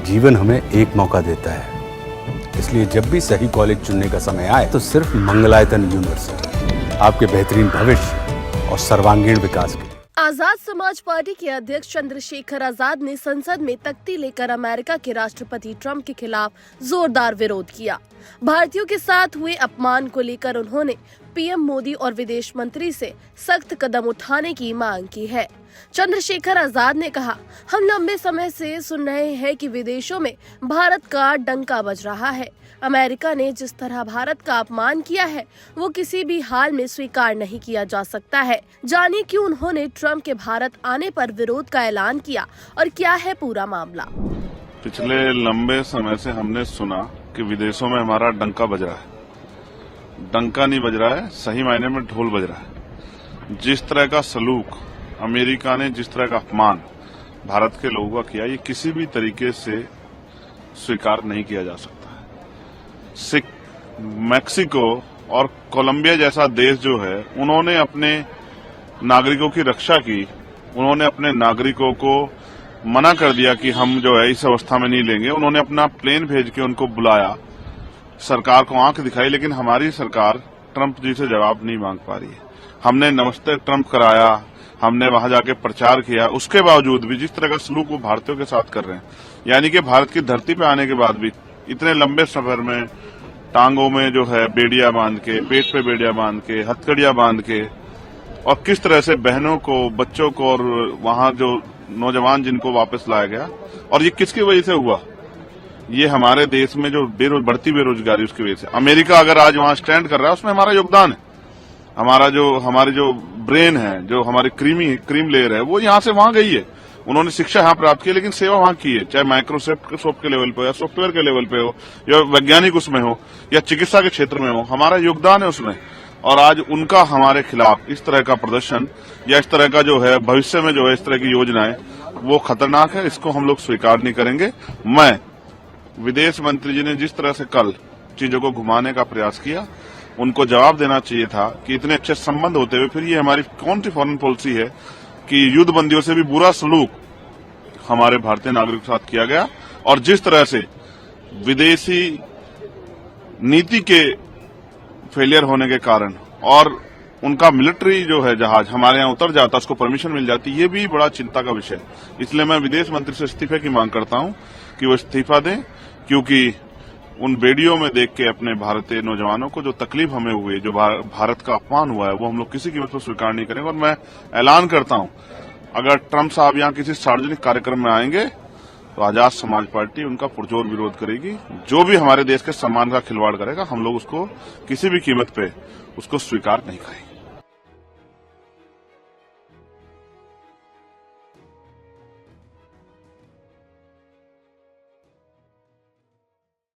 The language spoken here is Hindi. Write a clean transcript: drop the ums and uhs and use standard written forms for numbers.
जीवन हमें एक मौका देता है, इसलिए जब भी सही कॉलेज चुनने का समय आए तो सिर्फ मंगलायतन यूनिवर्सिटी आपके बेहतरीन भविष्य और सर्वांगीण विकास के लिए। आजाद समाज पार्टी के अध्यक्ष चंद्रशेखर आजाद ने संसद में तख्ती लेकर अमेरिका के राष्ट्रपति ट्रंप के खिलाफ जोरदार विरोध किया। भारतीयों के साथ हुए अपमान को लेकर उन्होंने पीएम मोदी और विदेश मंत्री से सख्त कदम उठाने की मांग की है। चंद्रशेखर आजाद ने कहा, हम लंबे समय से सुन रहे हैं कि विदेशों में भारत का डंका बज रहा है। अमेरिका ने जिस तरह भारत का अपमान किया है वो किसी भी हाल में स्वीकार नहीं किया जा सकता है। जानिए क्यों उन्होंने ट्रंप के भारत आने पर विरोध का ऐलान किया और क्या है पूरा मामला। पिछले लंबे समय से हमने सुना कि विदेशों में हमारा डंका बज रहा है। डंका नहीं बज रहा है, सही मायने में ढोल बज रहा है। जिस तरह का सलूक अमेरिका ने, जिस तरह का अपमान भारत के लोगों का किया, ये किसी भी तरीके से स्वीकार नहीं किया जा सकता है। मैक्सिको और कोलंबिया जैसा देश जो है, उन्होंने अपने नागरिकों की रक्षा की। उन्होंने अपने नागरिकों को मना कर दिया कि हम जो है इस अवस्था में नहीं लेंगे। उन्होंने अपना प्लेन भेज के उनको बुलाया, सरकार को आंख दिखाई, लेकिन हमारी सरकार ट्रंप जी से जवाब नहीं मांग पा रही है। हमने नमस्ते ट्रंप कराया, हमने वहां जाके प्रचार किया, उसके बावजूद भी जिस तरह का सलूक वो भारतीयों के साथ कर रहे हैं, यानी कि भारत की धरती पे आने के बाद भी इतने लंबे सफर में टांगों में जो है बेड़िया बांध के, पेट पे बेड़िया बांध के, हथकड़ियां बांध के, और किस तरह से बहनों को, बच्चों को और वहां जो नौजवान जिनको वापस लाया गया, और ये किसकी वजह से हुआ? ये हमारे देश में जो बढ़ती बेरोजगारी, उसकी वजह से। अमेरिका अगर आज वहां स्टैंड कर रहा है, उसमें हमारा योगदान है। हमारी जो ब्रेन है, जो हमारी क्रीम लेयर है, वो यहां से वहां गई है। उन्होंने शिक्षा यहां प्राप्त की, लेकिन सेवा वहां की है, चाहे माइक्रोसॉफ्ट के लेवल पे हो, या सॉफ्टवेयर के लेवल पे हो, या वैज्ञानिक उसमें हो, या चिकित्सा के क्षेत्र में हो, हमारा योगदान है उसमें। और आज उनका हमारे खिलाफ इस तरह का प्रदर्शन, या इस तरह का जो है भविष्य में जो है इस तरह की योजनाएं, वो खतरनाक है। इसको हम लोग स्वीकार नहीं करेंगे। मैं विदेश मंत्री जी ने जिस तरह से कल चीजों को घुमाने का प्रयास किया, उनको जवाब देना चाहिए था कि इतने अच्छे संबंध होते हुए फिर ये हमारी कौन सी फॉरेन पॉलिसी है कि युद्ध बंदियों से भी बुरा सलूक हमारे भारतीय नागरिकों के साथ किया गया। और जिस तरह से विदेशी नीति के फेलियर होने के कारण और उनका मिलिट्री जो है जहाज हमारे यहाँ उतर जाता, उसको परमिशन मिल जाती, ये भी बड़ा चिंता का विषय है। इसलिए मैं विदेश मंत्री से इस्तीफे की मांग करता हूं कि वो इस्तीफा दें, क्योंकि उन वीडियो में देख के अपने भारतीय नौजवानों को जो तकलीफ हमें हुई, जो भारत का अपमान हुआ है, वो हम लोग किसी कीमत पर स्वीकार नहीं करेंगे। और मैं ऐलान करता हूं, अगर ट्रंप साहब यहाँ किसी सार्वजनिक कार्यक्रम में आएंगे तो आजाद समाज पार्टी उनका पुरजोर विरोध करेगी। जो भी हमारे देश के सम्मान का खिलवाड़ करेगा, हम लोग उसको किसी भी कीमत पे उसको स्वीकार नहीं करेंगे।